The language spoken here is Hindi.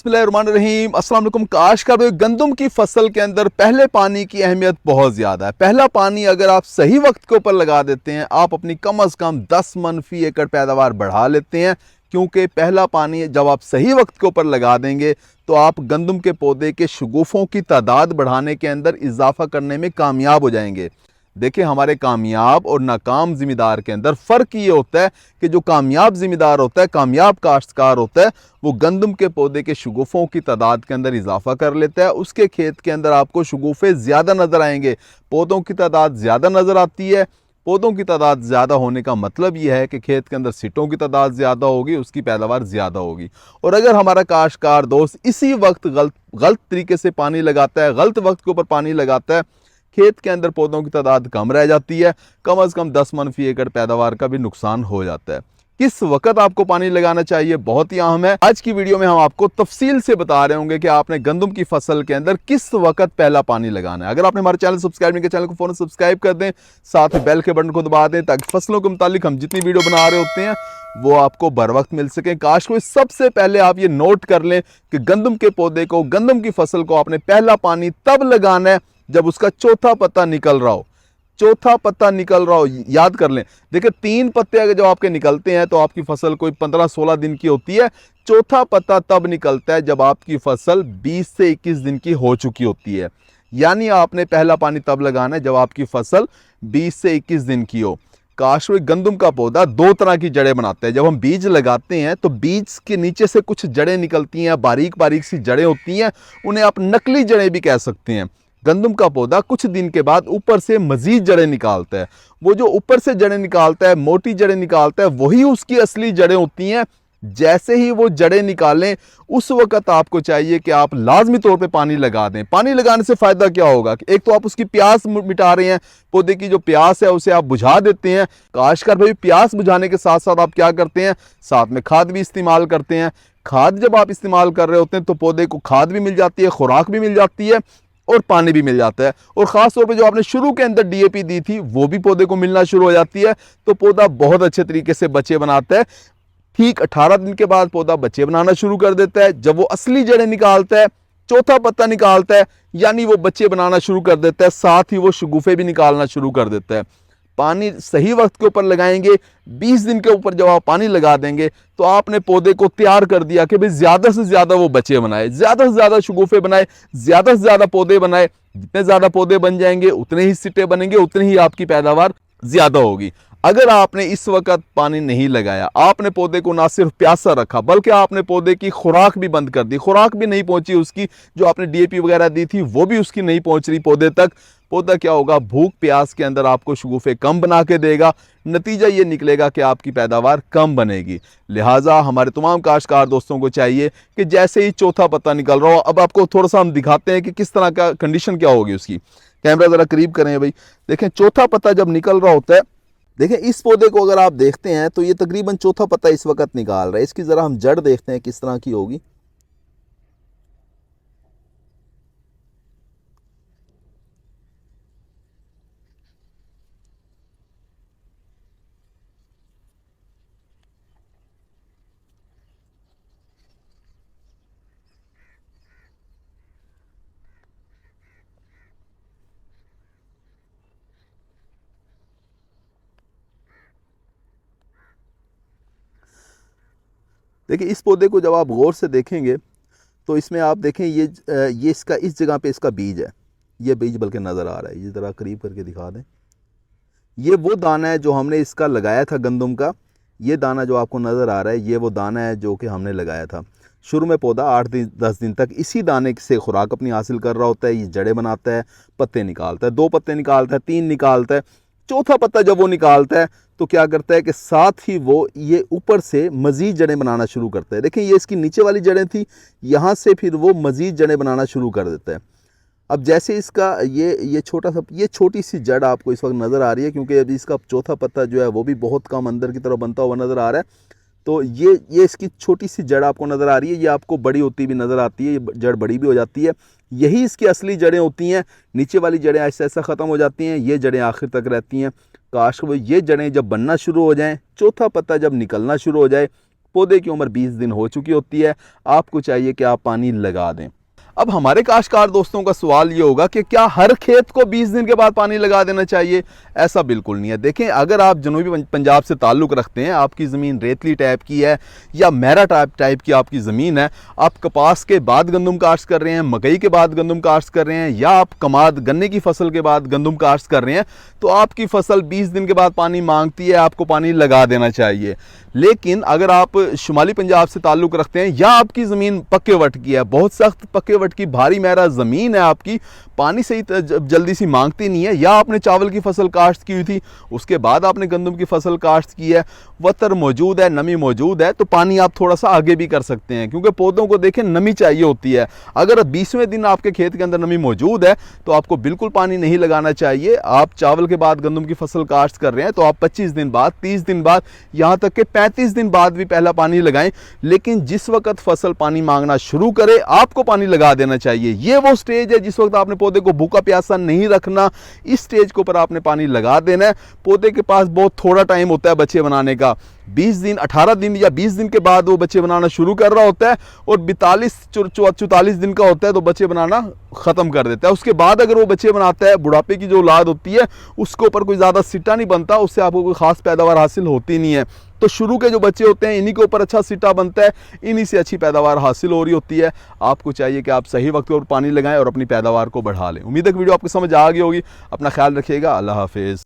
बिस्मिल्लाहिर्रहमानिर्रहीम। अस्सलाम वालेकुम। काश का भाई, गंदम की फसल के अंदर पहले पानी की अहमियत बहुत ज़्यादा है। पहला पानी अगर आप सही वक्त के ऊपर लगा देते हैं, आप अपनी कम अज़ कम 10 मन फी एकड़ पैदावार बढ़ा लेते हैं। क्योंकि पहला पानी जब आप सही वक्त के ऊपर लगा देंगे तो आप गंदम के पौधे के शगुफ़ों की तादाद बढ़ाने के अंदर इजाफा करने में कामयाब हो जाएंगे। देखिए, हमारे कामयाब और नाकाम ज़िम्मेदार के अंदर फ़र्क ये होता है कि जो कामयाब ज़िम्मेदार होता है, कामयाब काश्तकार होता है, वो गंदम के पौधे के शगुफ़ों की तादाद के अंदर इजाफा कर लेता है। उसके खेत के अंदर आपको शगुफ़े ज़्यादा नज़र आएंगे, पौधों की तादाद ज़्यादा नज़र आती है। पौधों की तादाद ज़्यादा होने का मतलब यह है कि खेत के अंदर सीटों की तादाद ज़्यादा होगी, उसकी पैदावार ज़्यादा होगी। और अगर हमारा काश्तकार दोस्त इसी वक्त गलत तरीके से पानी लगाता है, गलत वक्त के ऊपर पानी लगाता है, खेत के अंदर पौधों की तादाद कम रह जाती है, कम अज़ कम 10 मन फी एकड़ पैदावार का भी नुकसान हो जाता है। किस वक्त आपको पानी लगाना चाहिए बहुत ही अहम है। आज की वीडियो में हम आपको तफसील से बता रहे होंगे कि आपने गंदम की फसल के अंदर किस वक्त पहला पानी लगाना है। अगर आपने हमारे चैनल सब्सक्राइब नहीं किया, चैनल को फौरन सब्सक्राइब कर दें, साथ में बेल के बटन को दबा दें ताकि फसलों के मुतालिक हम जितनी वीडियो बना रहे होते हैं वो आपको बर वक्त मिल सके। काश कोई सबसे पहले आप ये नोट कर लें कि गंदम के पौधे को, गंदम की फसल को आपने पहला पानी तब लगाना है जब उसका चौथा पत्ता निकल रहा हो। चौथा पत्ता निकल रहा हो, याद कर लें। देखिए, 3 पत्ते अगर जब आपके निकलते हैं तो आपकी फसल कोई 15-16 दिन की होती है। चौथा पत्ता तब निकलता है जब आपकी फसल 20 से 21 दिन की हो चुकी होती है। यानी आपने पहला पानी तब लगाना है जब आपकी फसल 20 से 21 दिन की हो। काशवी गंदम का पौधा 2 तरह की जड़ें बनाता है। जब हम बीज लगाते हैं तो बीज के नीचे से कुछ जड़ें निकलती हैं, बारीक बारीक सी जड़ें होती हैं, उन्हें आप नकली जड़ें भी कह सकते हैं। गंदम का पौधा कुछ दिन के बाद ऊपर से मजीद जड़ें निकालता है। वो जो ऊपर से जड़ें निकालता है, मोटी जड़ें निकालता है, वही उसकी असली जड़ें होती हैं। जैसे ही वो जड़ें निकालें, उस वक्त आपको चाहिए कि आप लाजमी तौर पे पानी लगा दें। पानी लगाने से फ़ायदा क्या होगा? एक तो आप उसकी प्यास मिटा रहे हैं, पौधे की जो प्यास है उसे आप बुझा देते हैं। काश्तकार भाई, प्यास बुझाने के साथ साथ आप क्या करते हैं? साथ में खाद भी इस्तेमाल करते हैं। खाद जब आप इस्तेमाल कर रहे होते हैं तो पौधे को खाद भी मिल जाती है, खुराक भी मिल जाती है और पानी भी मिल जाता है। और ख़ास तौर पे जो आपने शुरू के अंदर डीएपी दी थी वो भी पौधे को मिलना शुरू हो जाती है, तो पौधा बहुत अच्छे तरीके से बच्चे बनाता है। ठीक 18 दिन के बाद पौधा बच्चे बनाना शुरू कर देता है। जब वो असली जड़ें निकालता है, चौथा पत्ता निकालता है, यानी वो बच्चे बनाना शुरू कर देता है, साथ ही वो शगुफे भी निकालना शुरू कर देता है। पानी सही वक्त के ऊपर लगाएंगे, 20 दिन के ऊपर जब आप पानी लगा देंगे तो आपने पौधे को तैयार कर दिया कि भाई ज़्यादा से ज़्यादा वो बच्चे बनाए, ज़्यादा से ज़्यादा शगुफे बनाए, ज़्यादा से ज़्यादा पौधे बनाए। जितने ज़्यादा पौधे बन जाएंगे उतने ही सिट्टे बनेंगे, उतनी ही आपकी पैदावार ज़्यादा होगी। अगर आपने इस वक्त पानी नहीं लगाया, आपने पौधे को ना सिर्फ प्यासा रखा बल्कि आपने पौधे की खुराक भी बंद कर दी, खुराक भी नहीं पहुंची उसकी, जो आपने डीएपी वगैरह दी थी वो भी उसकी नहीं पहुंच रही पौधे तक, पौधा क्या होगा? भूख प्यास के अंदर आपको शगुफे कम बना के देगा। नतीजा ये निकलेगा कि आपकी पैदावार कम बनेगी। लिहाजा हमारे तमाम काश्तकार दोस्तों को चाहिए कि जैसे ही चौथा पत्ता निकल रहा हो, अब आपको थोड़ा सा हम दिखाते हैं कि किस तरह का कंडीशन क्या होगी उसकी। कैमरा ज़रा करीब करें भाई। देखें, चौथा पत्ता जब निकल रहा होता है, देखें इस पौधे को अगर आप देखते हैं तो ये तकरीबन चौथा पत्ता इस वक्त निकाल रहा है। इसकी ज़रा हम जड़ देखते हैं किस तरह की होगी। देखिए, इस पौधे को जब आप गौर से देखेंगे तो इसमें आप देखें ये इसका इस जगह पे इसका बीज है। ये बीज बल्कि नज़र आ रहा है, ये ज़रा करीब करके दिखा दें। ये वो दाना है जो हमने इसका लगाया था गंदम का। ये दाना जो आपको नज़र आ रहा है, ये वो दाना है जो कि हमने लगाया था। शुरू में पौधा 8-10 दिन तक इसी दाने से खुराक अपनी हासिल कर रहा होता है। ये जड़ें बनाता है, पत्ते निकालता है, 2 पत्ते निकालता है, 3 निकालता है। चौथा पत्ता जब वो निकालता है तो क्या करता है कि साथ ही वो ये ऊपर से मज़ीद जड़ें बनाना शुरू करता है। देखें, ये इसकी नीचे वाली जड़ें थी, यहाँ से फिर वो मज़ीद जड़ें बनाना शुरू कर देता है। अब जैसे इसका ये छोटी सी जड़ आपको इस वक्त नज़र आ रही है, क्योंकि अभी इसका चौथा पत्ता जो है वो भी बहुत कम अंदर की तरफ बनता हुआ नज़र आ रहा है। तो ये इसकी छोटी सी जड़ आपको नज़र आ रही है, ये आपको बड़ी होती भी नज़र आती है, ये जड़ बड़ी भी हो जाती है। यही इसकी असली जड़ें होती हैं। नीचे वाली जड़ें ऐसा ऐसा ख़त्म हो जाती हैं, ये जड़ें आखिर तक रहती हैं। काश वो ये जड़ें जब बनना शुरू हो जाएं, चौथा पत्ता जब निकलना शुरू हो जाए, पौधे की उम्र 20 दिन हो चुकी होती है, आपको चाहिए कि आप पानी लगा दें। अब हमारे काश्तकार दोस्तों का सवाल ये होगा कि क्या हर खेत को 20 दिन के बाद पानी लगा देना चाहिए? ऐसा बिल्कुल नहीं है। देखें, अगर आप जनूबी पंजाब से ताल्लुक़ रखते हैं, आपकी ज़मीन रेतली टाइप की है या मैरा टाइप की आपकी ज़मीन है, आप कपास के बाद गंदम काश्त कर रहे हैं, मकई के बाद गंदम काश्त कर रहे हैं, या आप कमाद गन्ने की फसल के बाद गंदम काश्त कर रहे हैं, तो आपकी फसल 20 दिन के बाद पानी मांगती है, आपको पानी लगा देना चाहिए। लेकिन अगर आप शुमाली पंजाब से ताल्लुक़ रखते हैं या आपकी ज़मीन पक्के वट की है, बहुत सख्त पक्के वट की भारी मैरा ज़मीन है आपकी, पानी सही जल्दी सी मांगती नहीं है, या आपने चावल की फसल काश्त की हुई थी, उसके बाद आपने गंदम की फसल काश्त की है, वतर मौजूद है, नमी मौजूद है, तो पानी आप थोड़ा सा आगे भी कर सकते हैं, क्योंकि पौधों को देखें नमी चाहिए होती है। अगर 20वें दिन आपके खेत के अंदर नमी मौजूद है तो आपको बिल्कुल पानी नहीं लगाना चाहिए। आप चावल के बाद गंदम की फसल काश्त कर रहे हैं तो आप 25 दिन बाद, 30 दिन बाद, यहाँ तक कि 35 दिन बाद भी पहला पानी लगाएं, लेकिन जिस वक्त फसल पानी मांगना शुरू करे आपको पानी लगा देना चाहिए। ये वो स्टेज है जिस वक्त आपने पौधे को भूखा प्यासा नहीं रखना, इस स्टेज के ऊपर आपने पानी लगा देना है। पौधे के पास बहुत थोड़ा टाइम होता है बच्चे बनाने का, 20 दिन, 18 दिन या 20 दिन के बाद वो बच्चे बनाना शुरू कर रहा होता है, और 42-44 दिन का होता है तो बच्चे बनाना ख़त्म कर देता है। उसके बाद अगर वो बच्चे बनाता है, बुढ़ापे की जो औलाद होती है उसके ऊपर कोई ज़्यादा सिट्टा नहीं बनता, उससे आपको कोई ख़ास पैदावार हासिल होती नहीं है। तो शुरू के जो बच्चे होते हैं इन्हीं के ऊपर अच्छा सिट्टा बनता है, इन्हीं से अच्छी पैदावार हासिल हो रही होती है। आपको चाहिए कि आप सही वक्त पर पानी लगाएं और अपनी पैदावार को बढ़ा लें। उम्मीद है कि वीडियो आपको समझ आ गई होगी। अपना ख्याल रखिएगा। अल्लाह हाफिज़।